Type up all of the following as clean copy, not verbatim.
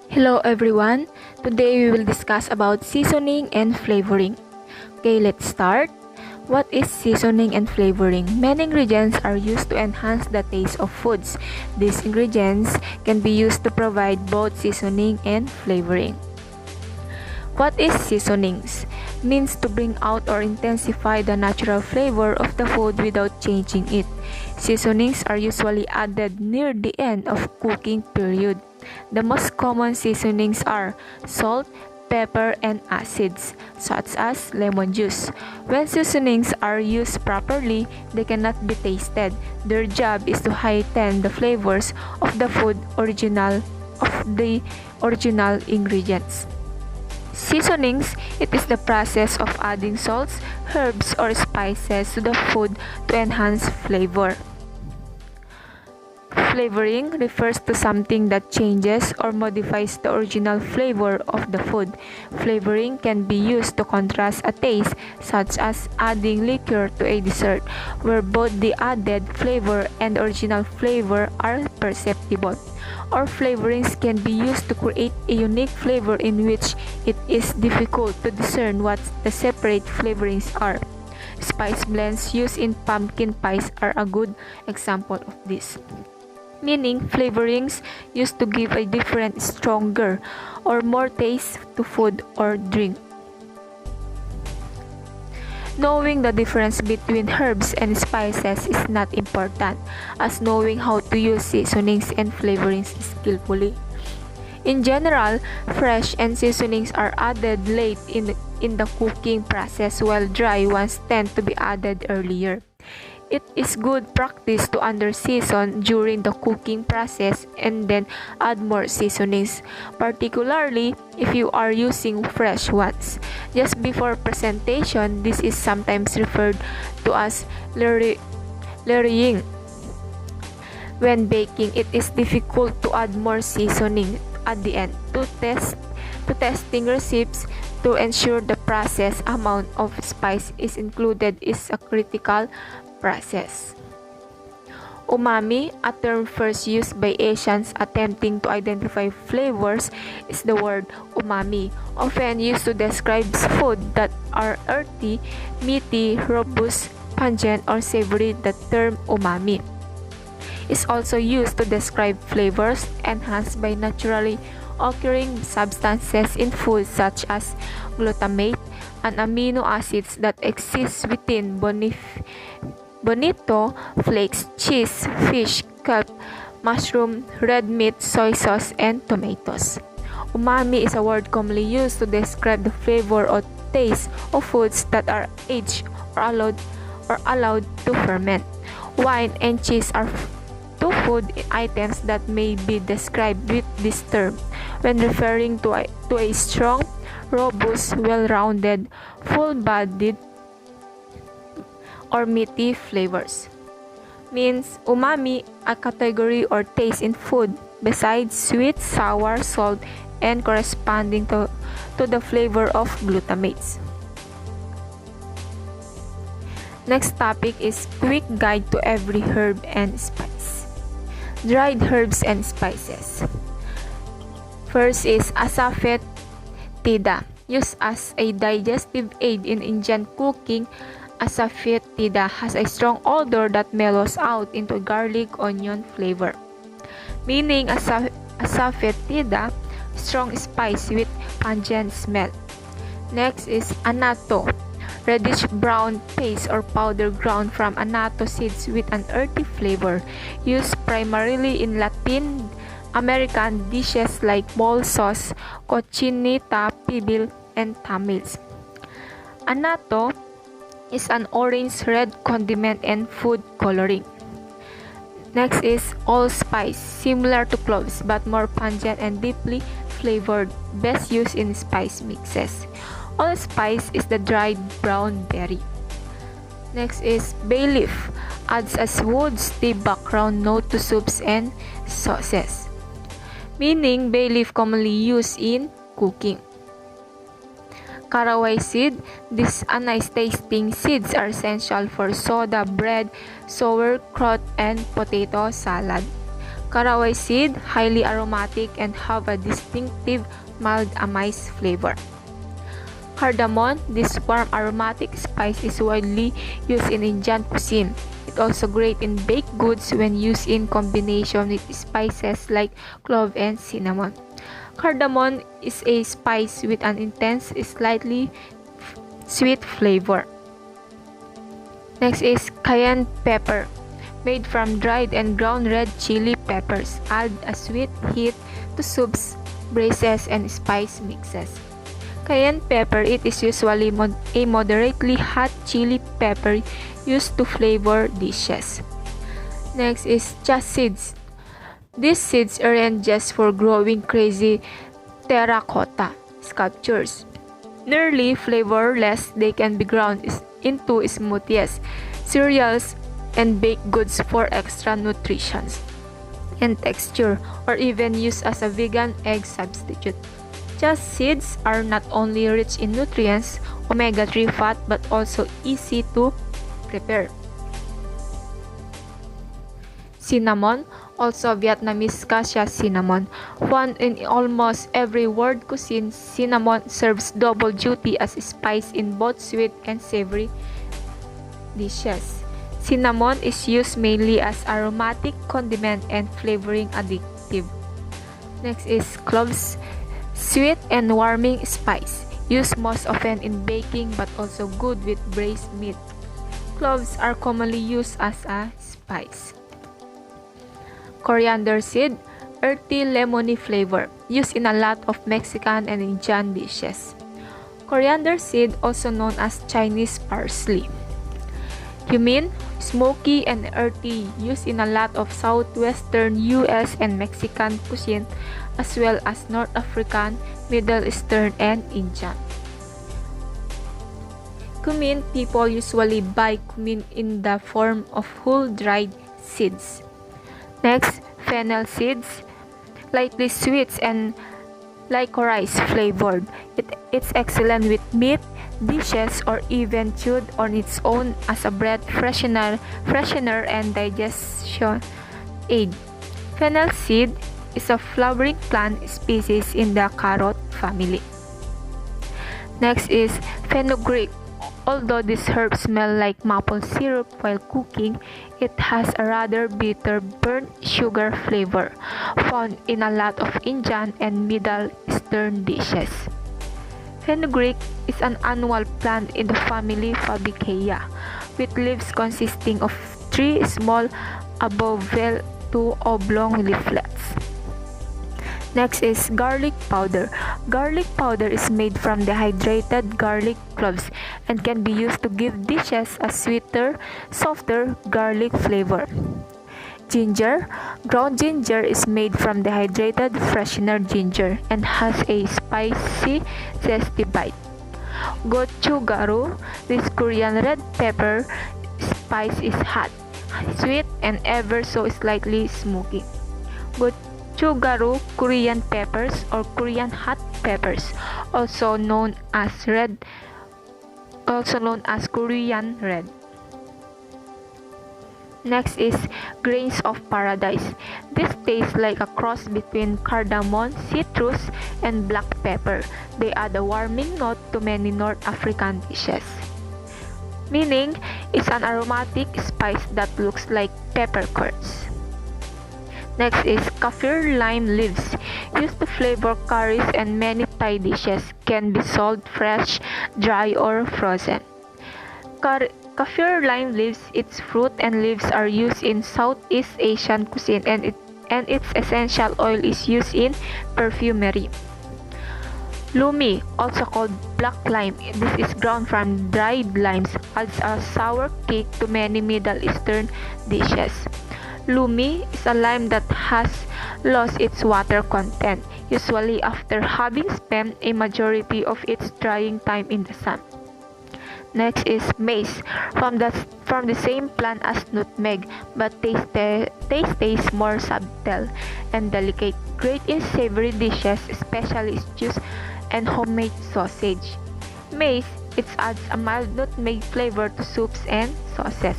Hello everyone. Today we will discuss about seasoning and flavoring. Okay, let's start. What is seasoning and flavoring? Many ingredients are used to enhance the taste of foods. These ingredients can be used to provide both seasoning and flavoring. What is seasonings? Means to bring out or intensify the natural flavor of the food without changing it. Seasonings are usually added near the end of cooking period. The most common seasonings are salt, pepper, and acids, such as lemon juice. When seasonings are used properly, they cannot be tasted. Their job is to heighten the flavors of the original ingredients. Seasonings, it is the process of adding salts, herbs, or spices to the food to enhance flavor. Flavoring refers to something that changes or modifies the original flavor of the food. Flavoring can be used to contrast a taste, such as adding liquor to a dessert, where both the added flavor and the original flavor are perceptible. Or flavorings can be used to create a unique flavor in which it is difficult to discern what the separate flavorings are. Spice blends used in pumpkin pies are a good example of this. Meaning, flavorings used to give a different, stronger, or more taste to food or drink. Knowing the difference between herbs and spices is not important, as knowing how to use seasonings and flavorings skillfully. In general, fresh and seasonings are added late in the cooking process, while dry ones tend to be added earlier. It is good practice to under-season during the cooking process and then add more seasonings, particularly if you are using fresh ones. Just before presentation, this is sometimes referred to as layering. When baking, it is difficult to add more seasoning at the end. To testing recipes to ensure the process amount of spice is included is a critical process. Umami, a term first used by Asians attempting to identify flavors, is the word umami, often used to describe food that are earthy, meaty, robust, pungent, or savory. The term umami is also used to describe flavors enhanced by naturally occurring substances in food such as glutamate, an amino acids that exists within bonito flakes, cheese, fish, kelp, mushroom, red meat, soy sauce, and tomatoes. Umami is a word commonly used to describe the flavor or taste of foods that are aged or allowed to ferment. Wine and cheese are two food items that may be described with this term when referring to a strong, robust, well-rounded, full-bodied, or meaty flavors. Means umami, a category or taste in food besides sweet, sour, salt, and corresponding to the flavor of glutamates. Next topic is quick guide to every herb and spice. Dried herbs and spices. First is asafoetida. Used as a digestive aid in Indian cooking, asafoetida has a strong odor that mellows out into garlic onion flavor. Meaning asafoetida, strong spice with pungent smell. Next is annatto, reddish brown paste or powder ground from annatto seeds with an earthy flavor, used primarily in Latin American dishes like mole sauce, cochinita pibil, and tamales. Annatto is an orange-red condiment and food coloring. Next is allspice, similar to cloves but more pungent and deeply flavored, best used in spice mixes. Allspice is the dried brown berry. Next is bay leaf, adds a woody background note to soups and sauces. Meaning bay leaf commonly used in cooking. Caraway seed, these nice-tasting seeds are essential for soda bread, sauerkraut, and potato salad. Caraway seed, highly aromatic and have a distinctive mild anise flavor. Cardamom, this warm aromatic spice is widely used in Indian cuisine. It's also great in baked goods when used in combination with spices like clove and cinnamon. Cardamom is a spice with an intense, slightly sweet flavor. Next is cayenne pepper. Made from dried and ground red chili peppers. Add a sweet heat to soups, braises, and spice mixes. Cayenne pepper, it is usually a moderately hot chili pepper used to flavor dishes. Next is chia seeds. These seeds aren't just for growing crazy terracotta sculptures. Nearly flavorless, they can be ground into smoothies, cereals, and baked goods for extra nutrition and texture, or even used as a vegan egg substitute. Chia seeds are not only rich in nutrients, omega-3 fat, but also easy to prepare. Cinnamon, also Vietnamese cassia cinnamon. Found in almost every world cuisine, cinnamon serves double duty as a spice in both sweet and savory dishes. Cinnamon is used mainly as aromatic condiment and flavoring additive. Next is cloves, sweet and warming spice. Used most often in baking but also good with braised meat. Cloves are commonly used as a spice. Coriander seed, earthy lemony flavor, used in a lot of Mexican and Indian dishes. Coriander seed, also known as Chinese parsley. Cumin, smoky and earthy, used in a lot of southwestern US and Mexican cuisine, as well as North African, Middle Eastern, and Indian. Cumin, people usually buy cumin in the form of whole dried seeds. Next, fennel seeds, lightly sweet and licorice flavored. It's excellent with meat dishes or even chewed on its own as a breath freshener and digestion aid. Fennel seed is a flowering plant species in the carrot family. Next is fenugreek. Although this herb smells like maple syrup while cooking, it has a rather bitter burnt sugar flavor, found in a lot of Indian and Middle Eastern dishes. Fenugreek is an annual plant in the family Fabaceae, with leaves consisting of 3 small obovate to oblong leaflets. Next is garlic powder. Garlic powder is made from dehydrated garlic cloves and can be used to give dishes a sweeter, softer garlic flavor. Ginger. Ground ginger is made from dehydrated freshener ginger and has a spicy, zesty bite. Gochugaru. This Korean red pepper spice is hot, sweet, and ever so slightly smoky. Gochugaru Korean peppers or Korean hot peppers, also known as Korean red. Next is grains of paradise. This tastes like a cross between cardamom, citrus, and black pepper. They add a warming note to many North African dishes. Meaning, it's an aromatic spice that looks like peppercorns. Next is kaffir lime leaves. Used to flavor curries and many Thai dishes. Can be sold fresh, dry, or frozen. Kaffir lime leaves, its fruit and leaves are used in Southeast Asian cuisine and its essential oil is used in perfumery. Leemaiy, also called black lime, this is ground from dried limes, adds a sour kick to many Middle Eastern dishes. Leemaiy is a lime that has lost its water content, usually after having spent a majority of its drying time in the sun. Next is mace, from the same plant as nutmeg, but taste more subtle and delicate. Great in savory dishes, especially stews and homemade sausage. Mace, it adds a mild nutmeg flavor to soups and sauces.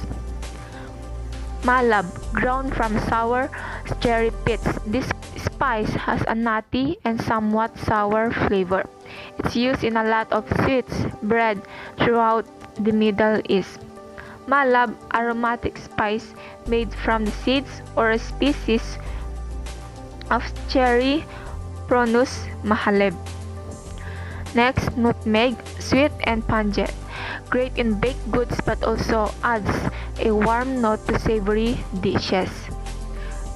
Malab, grown from sour cherry pits. This spice has a nutty and somewhat sour flavor. It's used in a lot of sweets, bread throughout the Middle East. Malab, aromatic spice made from the seeds or a species of cherry Prunus mahaleb. Next, nutmeg, sweet and pungent. Great in baked goods but also adds a warm note to savory dishes.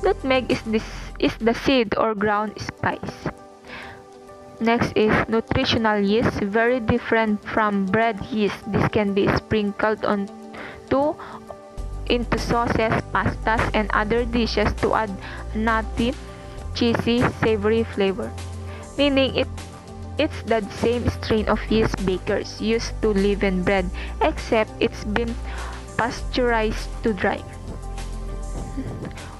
Nutmeg is the seed or ground spice. Next is nutritional yeast, very different from bread yeast. This can be sprinkled into sauces, pastas, and other dishes to add nutty, cheesy, savory flavor. Meaning it's the same strain of yeast bakers used to leaven bread, except it's been pasteurized to dry.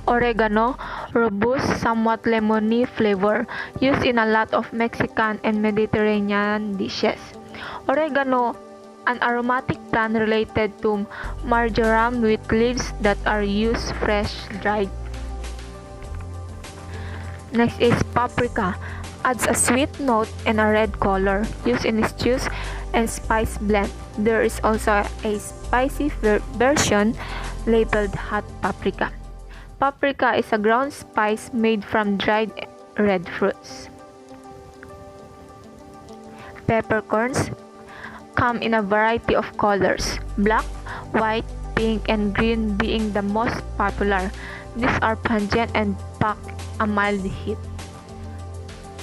Oregano, robust, somewhat lemony flavor, used in a lot of Mexican and Mediterranean dishes. Oregano, an aromatic plant related to marjoram with leaves that are used fresh dried. Next is paprika. Adds a sweet note and a red color, used in stews and spice blend. There is also a spicy version labeled hot paprika. Paprika is a ground spice made from dried red fruits. Peppercorns come in a variety of colors, black, white, pink, and green being the most popular. These are pungent and pack a mild heat.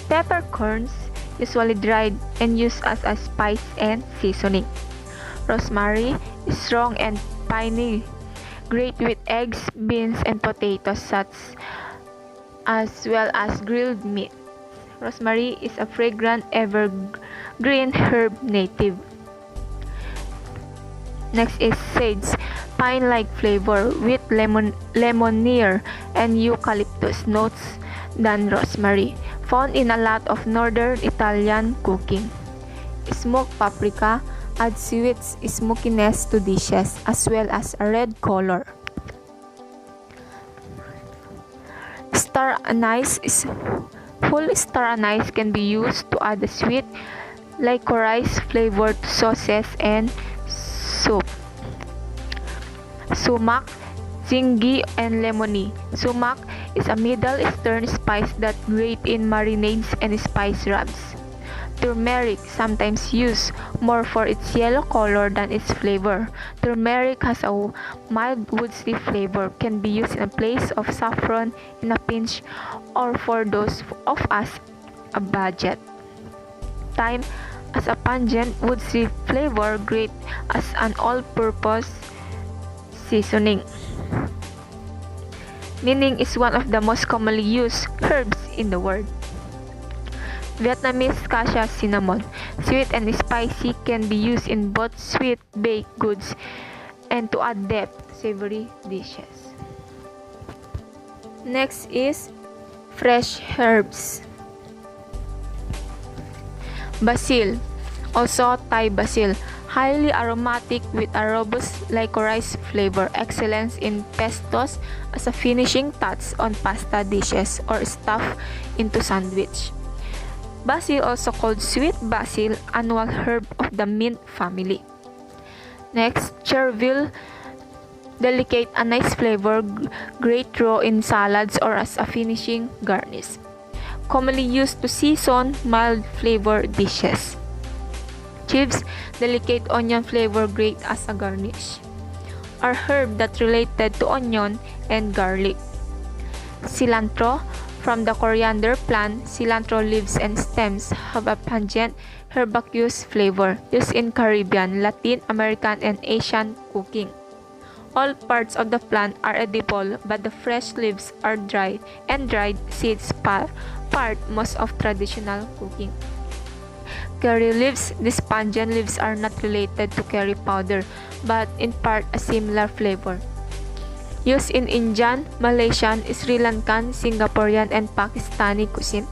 Peppercorns, usually dried and used as a spice and seasoning. Rosemary is strong and piney, great with eggs, beans, and potatoes as well as grilled meat. Rosemary is a fragrant evergreen herb native. Next is sage, pine-like flavor with lemonier and eucalyptus notes than rosemary. Found in a lot of northern Italian cooking. Smoked paprika adds sweet smokiness to dishes as well as a red color. Whole star anise can be used to add a sweet licorice flavor to sauces and soup. Sumac, zingi, and lemony. Sumac is a Middle Eastern spice that great in marinades and spice rubs. Turmeric, sometimes used more for its yellow color than its flavor. Turmeric has a mild woodsy flavor, can be used in place of saffron in a pinch or for those of us a budget. Thyme as a pungent woodsy flavor, great as an all-purpose seasoning. Meaning is one of the most commonly used herbs in the world. Vietnamese cassia cinnamon. Sweet and spicy, can be used in both sweet baked goods and to add depth savory dishes. Next is fresh herbs. Basil, also Thai basil, highly aromatic with a robust licorice flavor, excellent in pestos as a finishing touch on pasta dishes or stuffed into sandwich. Basil, also called sweet basil, annual herb of the mint family. Next, chervil, delicate and nice flavor, great raw in salads or as a finishing garnish. Commonly used to season mild flavor dishes. Chives, delicate onion flavor, great as a garnish. Are herb that related to onion and garlic. Cilantro, from the coriander plant, cilantro leaves and stems have a pungent herbaceous flavor, used in Caribbean, Latin American, and Asian cooking. All parts of the plant are edible, but the fresh leaves are dry and dried seeds part most of traditional cooking. Curry leaves, these pungent leaves are not related to curry powder, but in part a similar flavor. Used in Indian, Malaysian, Sri Lankan, Singaporean, and Pakistani cuisine.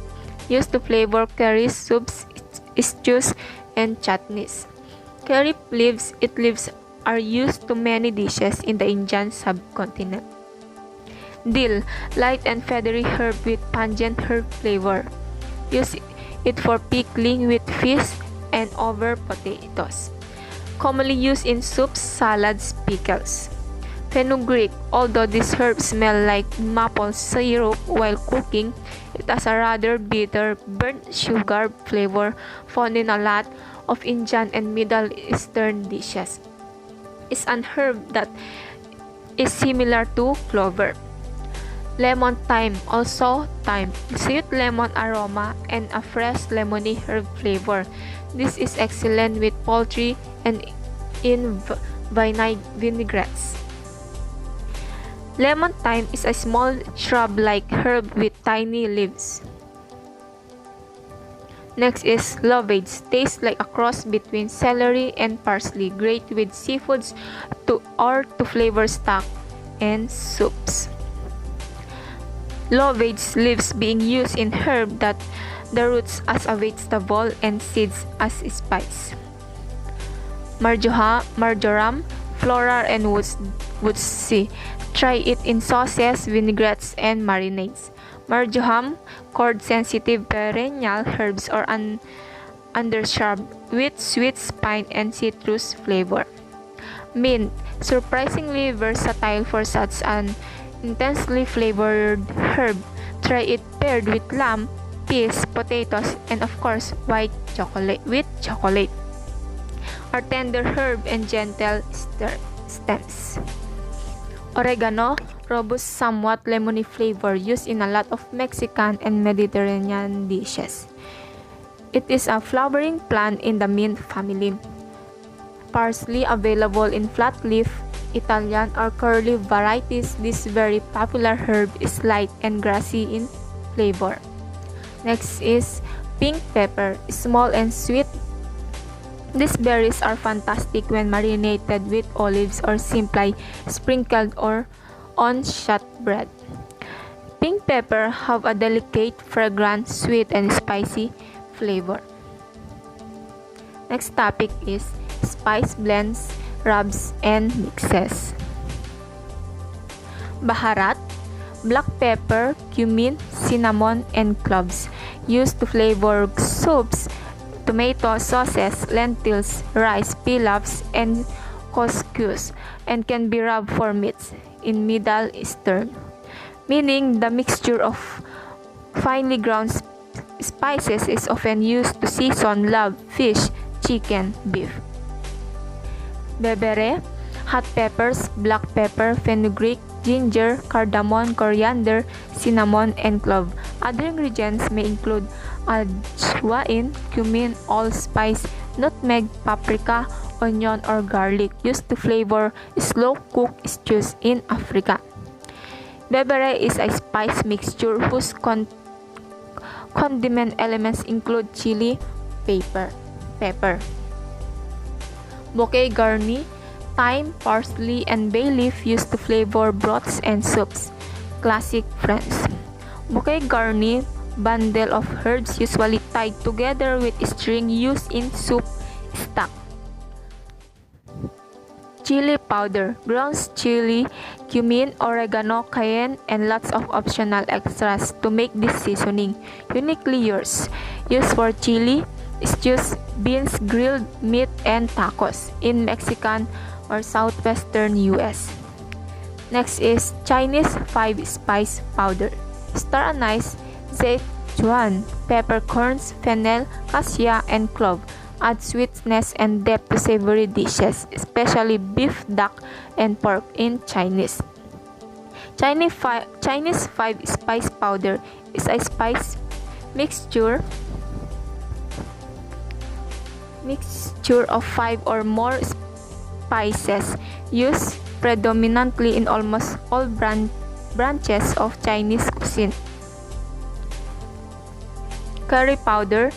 Used to flavor curries, soups, stews, and chutneys. Curry leaves are used to many dishes in the Indian subcontinent. Dill, light and feathery herb with pungent herb flavor. Use it for pickling with fish and over potatoes. Commonly used in soups, salads, pickles. Fenugreek, although this herb smells like maple syrup while cooking, it has a rather bitter, burnt sugar flavor found in a lot of Indian and Middle Eastern dishes. It's an herb that is similar to clover. Lemon thyme, also thyme, sweet lemon aroma and a fresh lemony herb flavor. This is excellent with poultry and in vinaigrettes. Lemon thyme is a small shrub-like herb with tiny leaves. Next is lovage. Tastes like a cross between celery and parsley. Great with seafoods to flavor stock and soups. Lovage leaves being used in herb that the roots as a vegetable and seeds as spice. Marjoram, flora and woodsy. Try it in sauces, vinaigrettes, and marinades. Marjoram, cord-sensitive perennial herbs or an undershrub with sweet spine and citrus flavor. Mint, surprisingly versatile for such an intensely flavored herb. Try it paired with lamb, peas, potatoes, and of course white chocolate with chocolate. Or tender herb and gentle stems. Oregano, robust, somewhat lemony flavor used in a lot of Mexican and Mediterranean dishes. It is a flowering plant in the mint family. Parsley, available in flat leaf, Italian or curly varieties. This very popular herb is light and grassy in flavor. Next is pink pepper, small and sweet. These berries are fantastic when marinated with olives or simply sprinkled or on shot bread. Pink pepper have a delicate, fragrant, sweet, and spicy flavor. Next topic is spice blends, rubs, and mixes. Baharat, black pepper, cumin, cinnamon, and cloves, used to flavor soups, tomato sauces, lentils, rice, pilafs, and couscous, and can be rubbed for meats in Middle Eastern, meaning the mixture of finely ground spices is often used to season love, fish, chicken, beef. Bebere, hot peppers, black pepper, fenugreek, ginger, cardamom, coriander, cinnamon, and clove. Other ingredients may include ajwain, cumin, allspice, nutmeg, paprika, onion, or garlic, used to flavor slow-cooked stews in Africa. Bebere is a spice mixture whose condiment elements include chili, pepper. Bouquet garni, thyme, parsley, and bay leaf used to flavor broths and soups. Classic friends. Bouquet garni, bundle of herbs usually tied together with string used in soup stock. Chili powder, ground chili, cumin, oregano, cayenne, and lots of optional extras to make this seasoning uniquely yours. Used for chili, stews, beans, grilled meat, and tacos in Mexican or southwestern U.S. Next is Chinese 5-spice powder. Star anise, Szechuan, peppercorns, fennel, cassia, and clove. Add sweetness and depth to savory dishes, especially beef, duck, and pork in Chinese. Chinese 5-spice powder is a spice mixture of 5 or more spices used predominantly in almost all branches of Chinese cuisine. Curry powder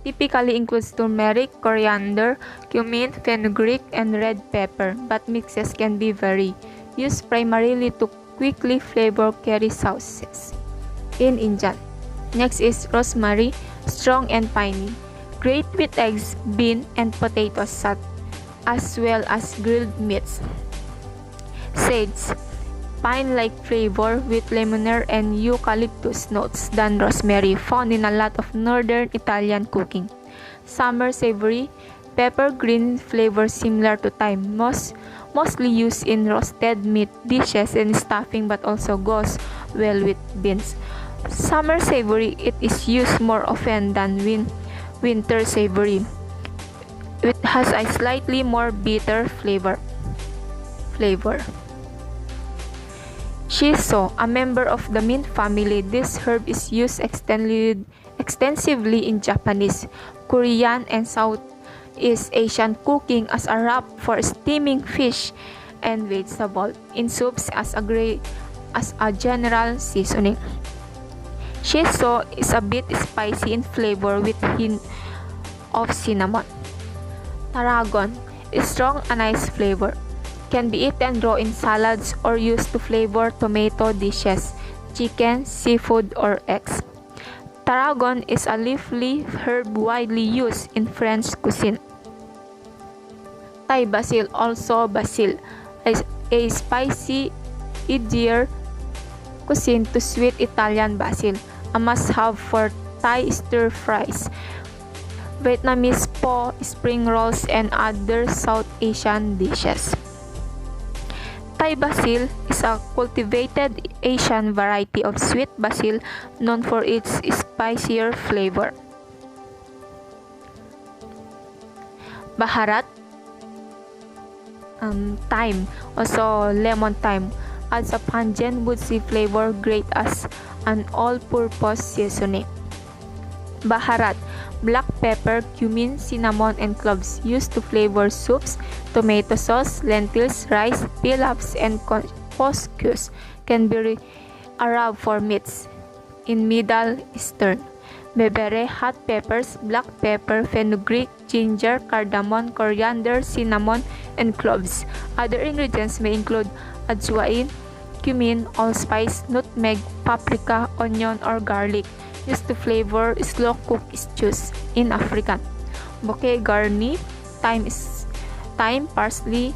typically includes turmeric, coriander, cumin, fenugreek, and red pepper, but mixes can be varied. Used primarily to quickly flavor curry sauces in India. Next is rosemary, strong and piney. Great with eggs, bean, and potato sauce, as well as grilled meats. Sage, pine-like flavor with lemonade and eucalyptus notes than rosemary, found in a lot of northern Italian cooking. Summer savory, pepper green flavor similar to thyme, mostly used in roasted meat dishes and stuffing but also goes well with beans. Summer savory, it is used more often than winter savory. It has a slightly more bitter flavor. Shiso, a member of the mint family, this herb is used extensively in Japanese, Korean, and Southeast Asian cooking as a wrap for steaming fish and vegetable, in soups as a general seasoning. Shiso is a bit spicy in flavor with hint of cinnamon. Tarragon is strong anise flavor. Can be eaten raw in salads or used to flavor tomato dishes, chicken, seafood, or eggs. Tarragon is a leafy herb widely used in French cuisine. Thai basil, also basil, is a spicy, easier cuisine to sweet Italian basil, a must-have for Thai stir-fries, Vietnamese pho, spring rolls, and other South Asian dishes. Thai basil is a cultivated Asian variety of sweet basil known for its spicier flavor. Baharat, thyme, also lemon thyme, adds a pungent woodsy flavor great as an all-purpose seasoning. Baharat, black pepper, cumin, cinnamon, and cloves used to flavor soups, tomato sauce, lentils, rice, pilafs, and couscous. Can be a rub for meats in Middle Eastern. Bebere, hot peppers, black pepper, fenugreek, ginger, cardamom, coriander, cinnamon, and cloves. Other ingredients may include ajwain, cumin, allspice, nutmeg, paprika, onion, or garlic, used to flavor slow-cooked stews in African. Bouquet garni, thyme, parsley,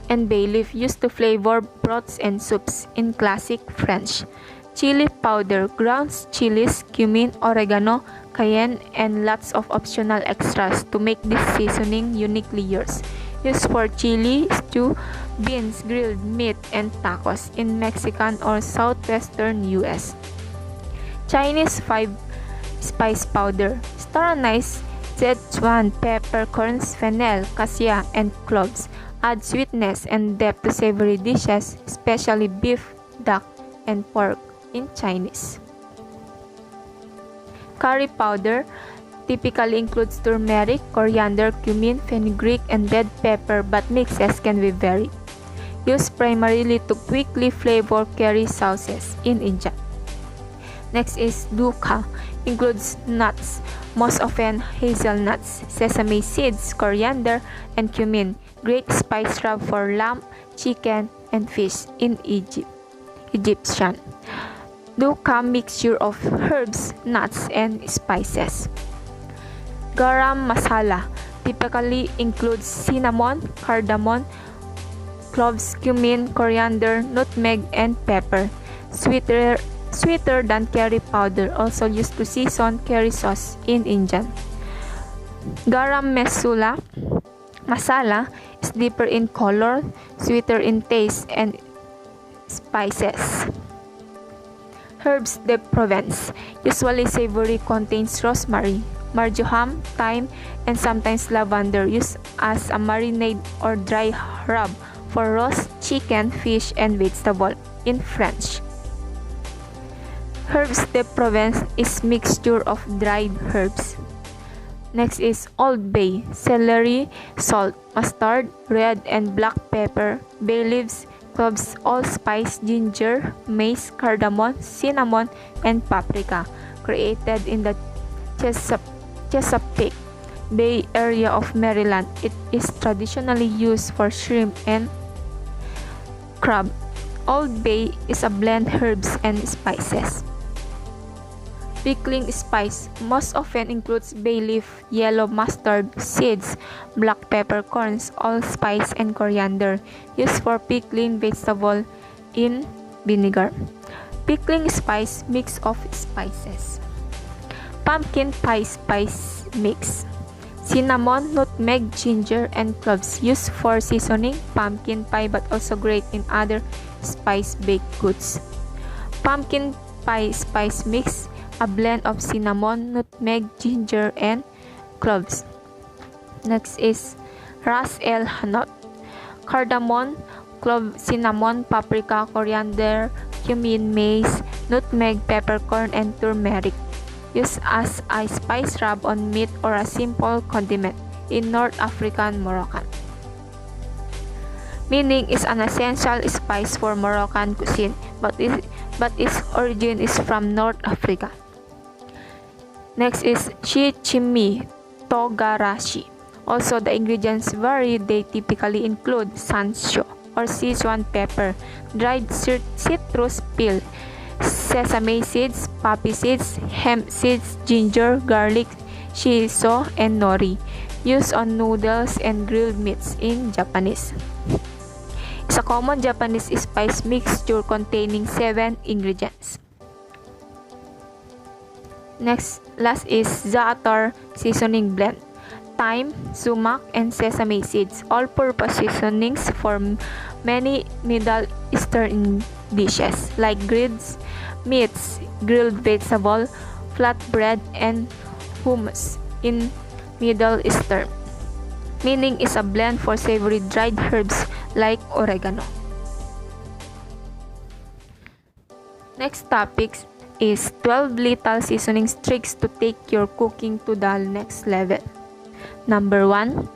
and bay leaf used to flavor broths and soups in classic French. Chili powder, ground chilies, cumin, oregano, cayenne, and lots of optional extras to make this seasoning uniquely yours. Used for chili, stew, beans, grilled meat, and tacos in Mexican or southwestern U.S. Chinese 5-spice powder, star anise, Szechuan peppercorns, fennel, cassia, and cloves. Add sweetness and depth to savory dishes, especially beef, duck, and pork in Chinese. Curry powder typically includes turmeric, coriander, cumin, fenugreek, and red pepper, but mixes can be varied. Used primarily to quickly flavor curry sauces in India. Next is dukkha, includes nuts, most often hazelnuts, sesame seeds, coriander, and cumin. Great spice rub for lamb, chicken, and fish in Egyptian. Dukkha mixture of herbs, nuts, and spices. Garam masala typically includes cinnamon, cardamom, cloves, cumin, coriander, nutmeg, and pepper. Sweeter than curry powder, also used to season curry sauce in Indian. Garam masala is deeper in color, sweeter in taste, and spices. Herbs de Provence, usually savory, contains rosemary, marjoram, thyme, and sometimes lavender, used as a marinade or dry rub for roast chicken, fish, and vegetable in French. Herbs de Provence is mixture of dried herbs. Next is Old Bay, celery, salt, mustard, red and black pepper, bay leaves, cloves, allspice, ginger, mace, cardamom, cinnamon, and paprika. Created in the Chesapeake Bay area of Maryland, it is traditionally used for shrimp and crab. Old Bay is a blend herbs and spices. Pickling spice most often includes bay leaf, yellow mustard seeds, black peppercorns, allspice, and coriander. Used for pickling vegetable in vinegar. Pickling spice mix of spices. Pumpkin pie spice mix. Cinnamon, nutmeg, ginger, and cloves used for seasoning pumpkin pie but also great in other spice baked goods. Pumpkin pie spice mix, a blend of cinnamon, nutmeg, ginger, and cloves. Next is Ras El Hanout. Cardamom, clove, cinnamon, paprika, coriander, cumin, mace, nutmeg, peppercorn, and turmeric. Used as a spice rub on meat or a simple condiment in North African Moroccan. Meaning is an essential spice for Moroccan cuisine, but its origin is from North Africa. Next is Shichimi Togarashi. Also, the ingredients vary. They typically include sansho or Sichuan pepper, dried citrus peel, sesame seeds, poppy seeds, hemp seeds, ginger, garlic, shiso, and nori, used on noodles and grilled meats in Japanese. It's a common Japanese spice mixture containing 7 ingredients. Last is za'atar seasoning blend. Thyme, sumac, and sesame seeds, all-purpose seasonings for many Middle Eastern dishes like grilled meats, grilled vegetable, flatbread, and hummus in Middle Eastern. Meaning is a blend for savory dried herbs like oregano. Next topic is 12 little seasoning tricks to take your cooking to the next level. Number 1.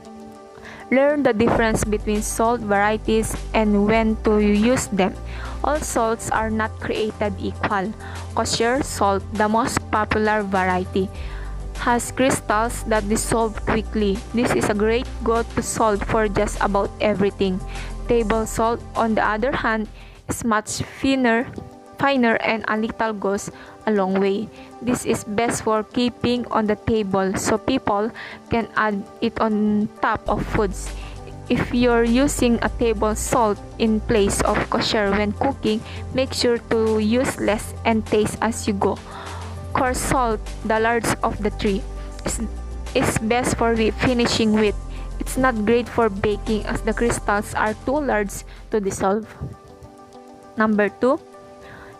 Learn the difference between salt varieties and when to use them. All salts are not created equal. Kosher salt, the most popular variety, has crystals that dissolve quickly. This is a great go-to salt for just about everything. Table salt, on the other hand, is much finer and a little goes a long way. This is best for keeping on the table so people can add it on top of foods. If you're using a table salt in place of kosher when cooking, make sure to use less and taste as you go. Coarse salt, the largest of the three, is best for finishing with. It's not great for baking as the crystals are too large to dissolve. Number 2.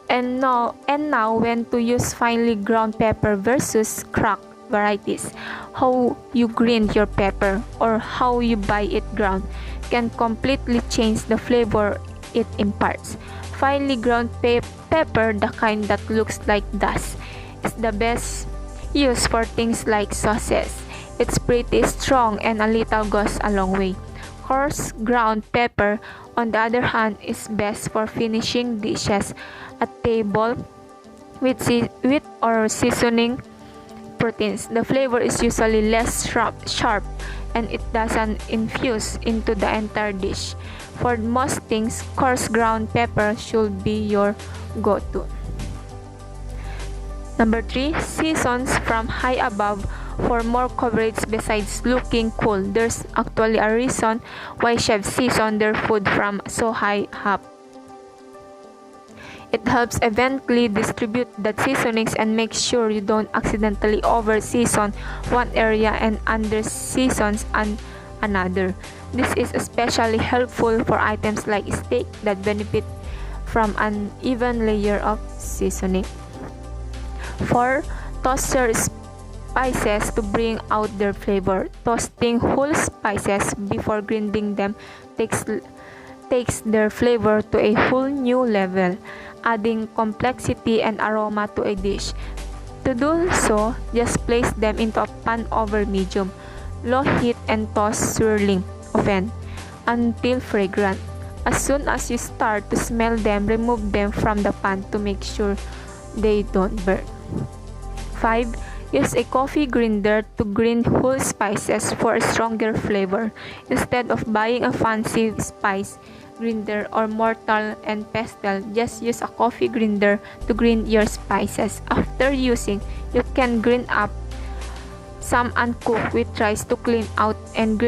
And now when to use finely ground pepper versus cracked varieties. How you grind your pepper or how you buy it ground can completely change the flavor it imparts. Finely ground pepper, the kind that looks like dust, is the best use for things like sauces. It's pretty strong and a little goes a long way. Coarse ground pepper, on the other hand, is best for finishing dishes at table with or seasoning proteins. The flavor is usually less sharp and it doesn't infuse into the entire dish. For most things, coarse ground pepper should be your go-to. Number 3. Seasons from high above. For more coverage besides looking cool, there's actually a reason why chefs season their food from so high up. It helps evenly distribute the seasonings and make sure you don't accidentally over-season one area and under-seasons another. This is especially helpful for items like steak that benefit from an even layer of seasoning. 4. Toast your spices to bring out their flavor. Toasting whole spices before grinding them takes their flavor to a whole new level, adding complexity and aroma to a dish. To do so, just place them into a pan over medium, low heat and toss swirling often until fragrant. As soon as you start to smell them, remove them from the pan to make sure they don't burn. 5. Use a coffee grinder to grind whole spices for a stronger flavor. Instead of buying a fancy spice grinder or mortar and pestle, just use a coffee grinder to grind your spices. After using, you can grind up some uncooked with rice to clean out and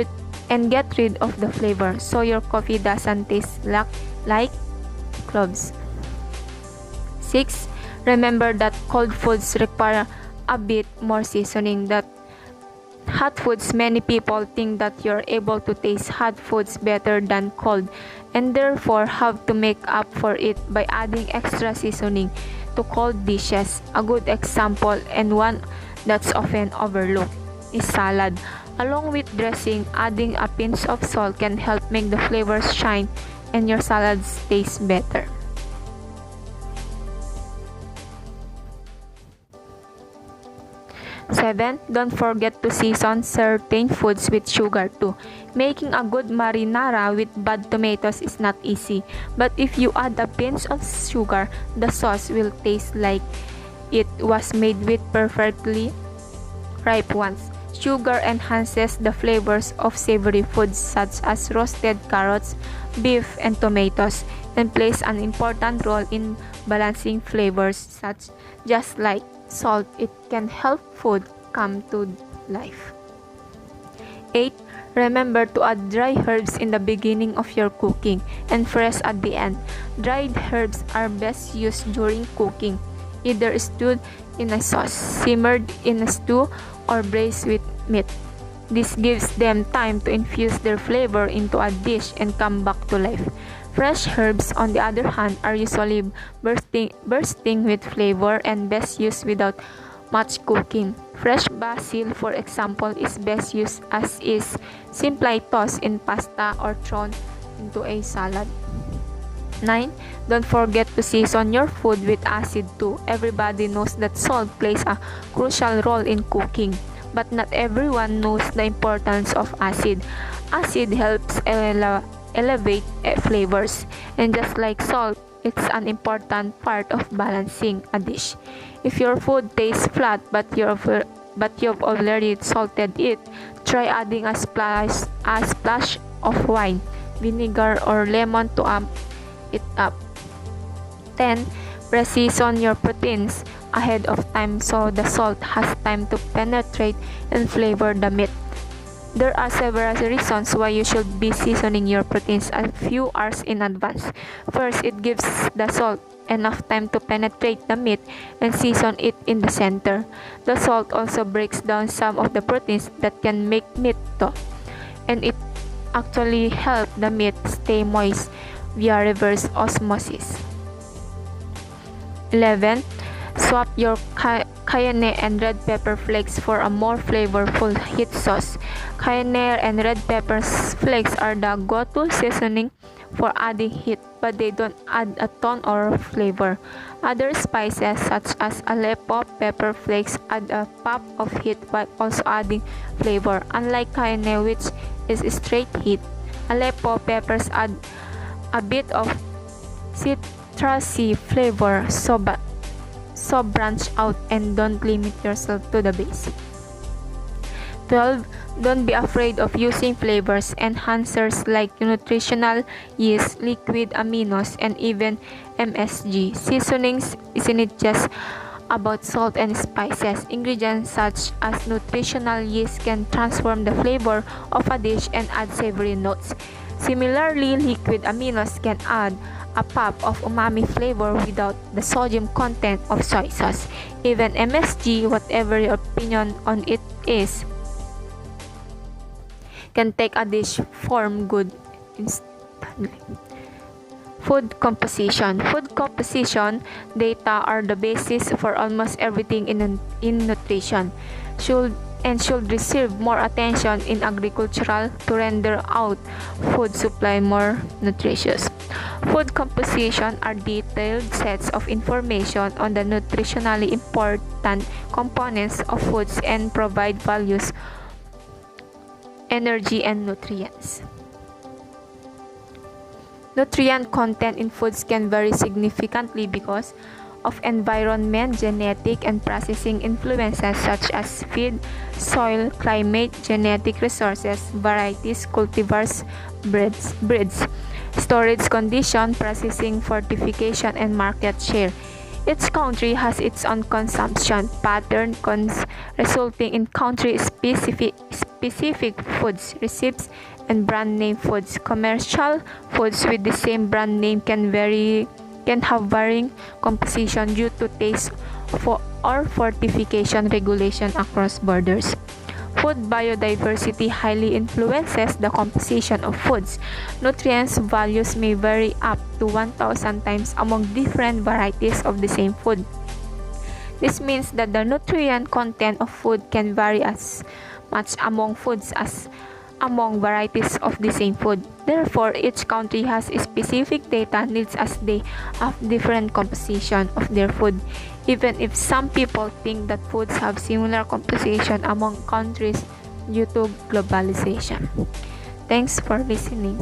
get rid of the flavor so your coffee doesn't taste like cloves. 6. Remember that cold foods require a bit more seasoning than hot foods. Many people think that you're able to taste hot foods better than cold and therefore have to make up for it by adding extra seasoning to cold dishes. A good example, and one that's often overlooked, is salad. Along with dressing, adding a pinch of salt can help make the flavors shine and your salads taste better. 7. Don't forget to season certain foods with sugar too. Making a good marinara with bad tomatoes is not easy, but if you add a pinch of sugar, the sauce will taste like it was made with perfectly ripe ones. Sugar enhances the flavors of savory foods such as roasted carrots, beef, and tomatoes, and plays an important role in balancing flavors such just like salt. It can help food come to life. 8. Remember to add dry herbs in the beginning of your cooking and fresh at the end. Dried herbs are best used during cooking, either stewed in a sauce, simmered in a stew, or braised with meat. This gives them time to infuse their flavor into a dish and come back to life. Fresh herbs, on the other hand, are usually bursting with flavor and best used without much cooking. Fresh basil, for example, is best used as is, simply tossed in pasta or thrown into a salad. 9. Don't forget to season your food with acid too. Everybody knows that salt plays a crucial role in cooking, but not everyone knows the importance of acid. Acid helps elevate flavors, and just like salt, it's an important part of balancing a dish. If your food tastes flat but you've already salted it, try adding a splash of wine, vinegar, or lemon to amp it up. 10. Pre-season your proteins ahead of time so the salt has time to penetrate and flavor the meat. There are several reasons why you should be seasoning your proteins a few hours in advance. First, it gives the salt enough time to penetrate the meat and season it in the center. The salt also breaks down some of the proteins that can make meat tough, and it actually helps the meat stay moist via reverse osmosis. 11. Swap your cayenne and red pepper flakes for a more flavorful heat sauce. Cayenne and red pepper flakes are the go-to seasoning for adding heat, but they don't add a ton of flavor. Other spices such as Aleppo pepper flakes add a pop of heat while also adding flavor. Unlike cayenne, which is straight heat, Aleppo peppers add a bit of citrusy flavor, so branch out and don't limit yourself to the basic. 12. Don't be afraid of using flavors enhancers like nutritional yeast, liquid aminos, and even MSG. Seasonings isn't just about salt and spices. Ingredients such as nutritional yeast can transform the flavor of a dish and add savory notes. Similarly, liquid aminos can add a pop of umami flavor without the sodium content of soy sauce. Even MSG, whatever your opinion on it is, can take a dish form good instantly. Food composition. Food composition data are the basis for almost everything in nutrition. Should receive more attention in agricultural to render out food supply more nutritious. Food composition are detailed sets of information on the nutritionally important components of foods and provide values, energy, and nutrients. Nutrient content in foods can vary significantly because of environment, genetic, and processing influences such as feed, soil, climate, genetic resources, varieties, cultivars, breeds, storage condition, processing, fortification, and market share. Each country has its own consumption pattern resulting in country-specific specific foods recipes and brand name foods. Commercial foods with the same brand name can have varying composition due to taste or fortification regulation across borders. Food biodiversity highly influences the composition of foods. Nutrients values may vary up to 1,000 times among different varieties of the same food. This means that the nutrient content of food can vary as much among foods as among varieties of the same food. Therefore, each country has specific data needs as they have different composition of their food, even if some people think that foods have similar composition among countries due to globalization. Thanks for listening.